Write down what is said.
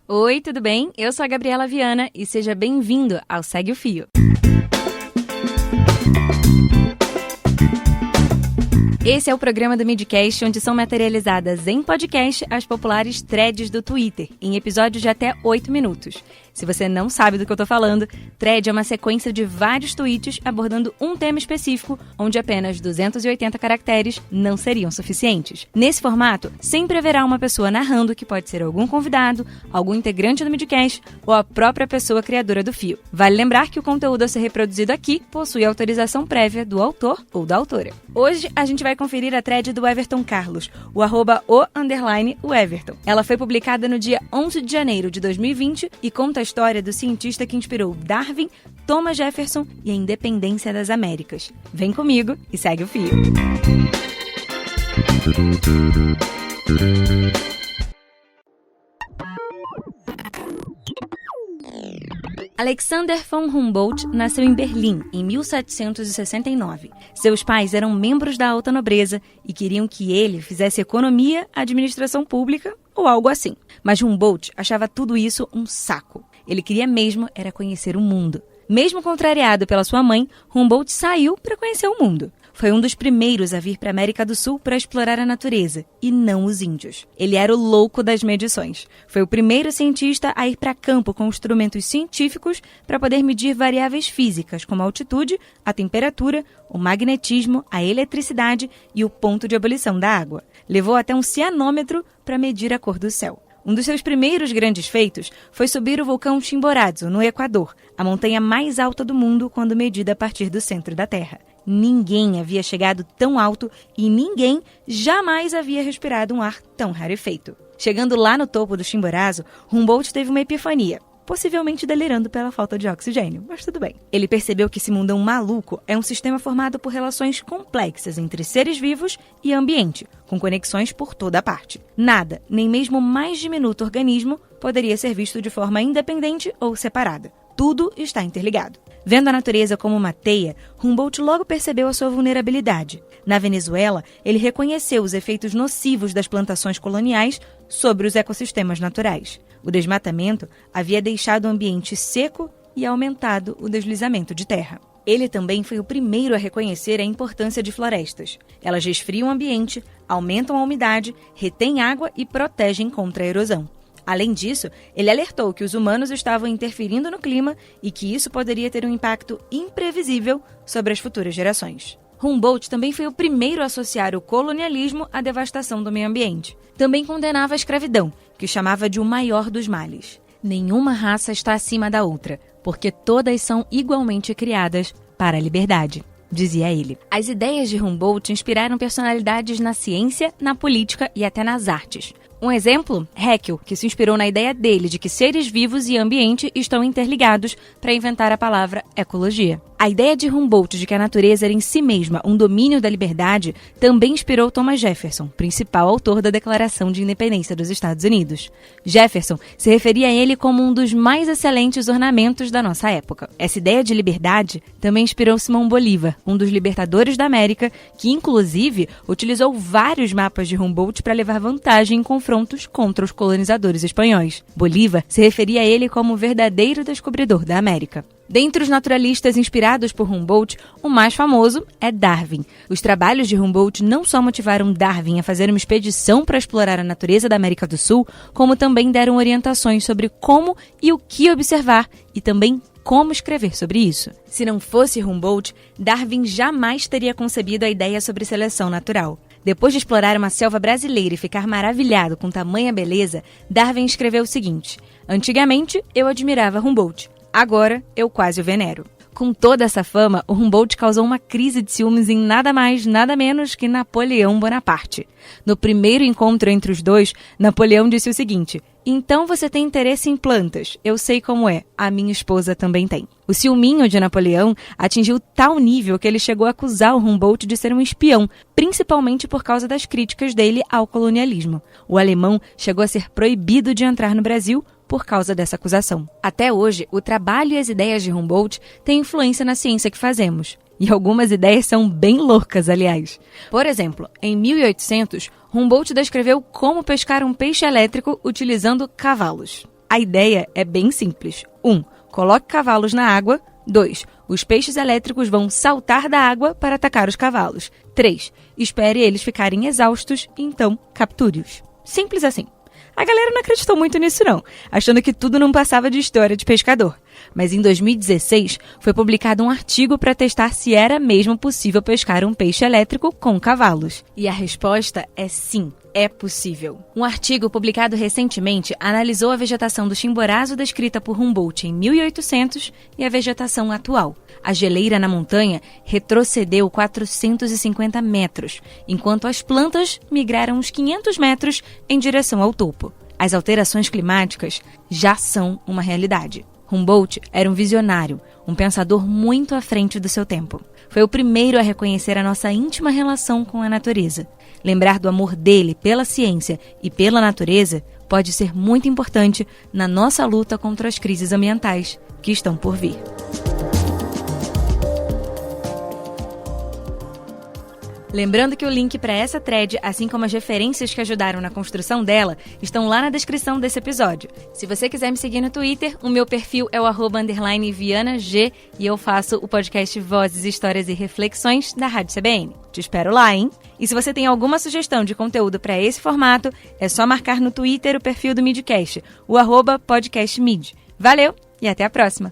Oi, tudo bem? Eu sou a Gabriela Viana e seja bem-vindo ao Segue o Fio. Esse é o programa do Midcast, onde são materializadas em podcast as populares threads do Twitter, em episódios de até 8 minutos. Se você não sabe do que eu tô falando, thread é uma sequência de vários tweets abordando um tema específico, onde apenas 280 caracteres não seriam suficientes. Nesse formato, sempre haverá uma pessoa narrando, que pode ser algum convidado, algum integrante do Midcast ou a própria pessoa criadora do fio. Vale lembrar que o conteúdo a ser reproduzido aqui possui autorização prévia do autor ou da autora. Hoje, a gente vai conferir a thread do Everton Carlos, o @o_Everton. Ela foi publicada no dia 11 de janeiro de 2020 e conta a história do cientista que inspirou Darwin, Thomas Jefferson e a independência das Américas. Vem comigo e segue o fio. Alexander von Humboldt nasceu em Berlim, em 1769. Seus pais eram membros da alta nobreza e queriam que ele fizesse economia, administração pública ou algo assim. Mas Humboldt achava tudo isso um saco. Ele queria mesmo era conhecer o mundo. Mesmo contrariado pela sua mãe, Humboldt saiu para conhecer o mundo. Foi um dos primeiros a vir para a América do Sul para explorar a natureza, e não os índios. Ele era o louco das medições. Foi o primeiro cientista a ir para campo com instrumentos científicos para poder medir variáveis físicas, como a altitude, a temperatura, o magnetismo, a eletricidade e o ponto de ebulição da água. Levou até um cianômetro para medir a cor do céu. Um dos seus primeiros grandes feitos foi subir o vulcão Chimborazo, no Equador, a montanha mais alta do mundo quando medida a partir do centro da Terra. Ninguém havia chegado tão alto e ninguém jamais havia respirado um ar tão rarefeito. Chegando lá no topo do Chimborazo, Humboldt teve uma epifania, possivelmente delirando pela falta de oxigênio, mas tudo bem. Ele percebeu que esse mundão maluco é um sistema formado por relações complexas entre seres vivos e ambiente, com conexões por toda a parte. Nada, nem mesmo o mais diminuto organismo, poderia ser visto de forma independente ou separada. Tudo está interligado. Vendo a natureza como uma teia, Humboldt logo percebeu a sua vulnerabilidade. Na Venezuela, ele reconheceu os efeitos nocivos das plantações coloniais sobre os ecossistemas naturais. O desmatamento havia deixado o ambiente seco e aumentado o deslizamento de terra. Ele também foi o primeiro a reconhecer a importância de florestas. Elas resfriam o ambiente, aumentam a umidade, retêm água e protegem contra a erosão. Além disso, ele alertou que os humanos estavam interferindo no clima e que isso poderia ter um impacto imprevisível sobre as futuras gerações. Humboldt também foi o primeiro a associar o colonialismo à devastação do meio ambiente. Também condenava a escravidão, que chamava de o maior dos males. Nenhuma raça está acima da outra, porque todas são igualmente criadas para a liberdade, dizia ele. As ideias de Humboldt inspiraram personalidades na ciência, na política e até nas artes. Um exemplo? Haeckel, que se inspirou na ideia dele de que seres vivos e ambiente estão interligados para inventar a palavra ecologia. A ideia de Humboldt de que a natureza era em si mesma um domínio da liberdade também inspirou Thomas Jefferson, principal autor da Declaração de Independência dos Estados Unidos. Jefferson se referia a ele como um dos mais excelentes ornamentos da nossa época. Essa ideia de liberdade também inspirou Simão Bolívar, um dos libertadores da América, que inclusive utilizou vários mapas de Humboldt para levar vantagem em confrontos contra os colonizadores espanhóis. Bolívar se referia a ele como o verdadeiro descobridor da América. Dentre os naturalistas inspirados por Humboldt, o mais famoso é Darwin. Os trabalhos de Humboldt não só motivaram Darwin a fazer uma expedição para explorar a natureza da América do Sul, como também deram orientações sobre como e o que observar e também como escrever sobre isso. Se não fosse Humboldt, Darwin jamais teria concebido a ideia sobre seleção natural. Depois de explorar uma selva brasileira e ficar maravilhado com tamanha beleza, Darwin escreveu o seguinte: "Antigamente, eu admirava Humboldt. Agora, eu quase o venero." Com toda essa fama, o Humboldt causou uma crise de ciúmes em nada mais, nada menos que Napoleão Bonaparte. No primeiro encontro entre os dois, Napoleão disse o seguinte: "Então você tem interesse em plantas. Eu sei como é. A minha esposa também tem." O ciúminho de Napoleão atingiu tal nível que ele chegou a acusar o Humboldt de ser um espião, principalmente por causa das críticas dele ao colonialismo. O alemão chegou a ser proibido de entrar no Brasil por causa dessa acusação. Até hoje, o trabalho e as ideias de Humboldt têm influência na ciência que fazemos. E algumas ideias são bem loucas, aliás. Por exemplo, em 1800, Humboldt descreveu como pescar um peixe elétrico utilizando cavalos. A ideia é bem simples. 1. Coloque cavalos na água. 2. Os peixes elétricos vão saltar da água para atacar os cavalos. 3. Espere eles ficarem exaustos e então capture-os. Simples assim. A galera não acreditou muito nisso não, achando que tudo não passava de história de pescador. Mas em 2016, foi publicado um artigo para testar se era mesmo possível pescar um peixe elétrico com cavalos. E a resposta é sim, é possível. Um artigo publicado recentemente analisou a vegetação do Chimborazo descrita por Humboldt em 1800 e a vegetação atual. A geleira na montanha retrocedeu 450 metros, enquanto as plantas migraram uns 500 metros em direção ao topo. As alterações climáticas já são uma realidade. Humboldt era um visionário, um pensador muito à frente do seu tempo. Foi o primeiro a reconhecer a nossa íntima relação com a natureza. Lembrar do amor dele pela ciência e pela natureza pode ser muito importante na nossa luta contra as crises ambientais que estão por vir. Lembrando que o link para essa thread, assim como as referências que ajudaram na construção dela, estão lá na descrição desse episódio. Se você quiser me seguir no Twitter, o meu perfil é o @VianaG e eu faço o podcast Vozes, Histórias e Reflexões da Rádio CBN. Te espero lá, hein? E se você tem alguma sugestão de conteúdo para esse formato, é só marcar no Twitter o perfil do Midcast, o @podcastmid. Valeu e até a próxima!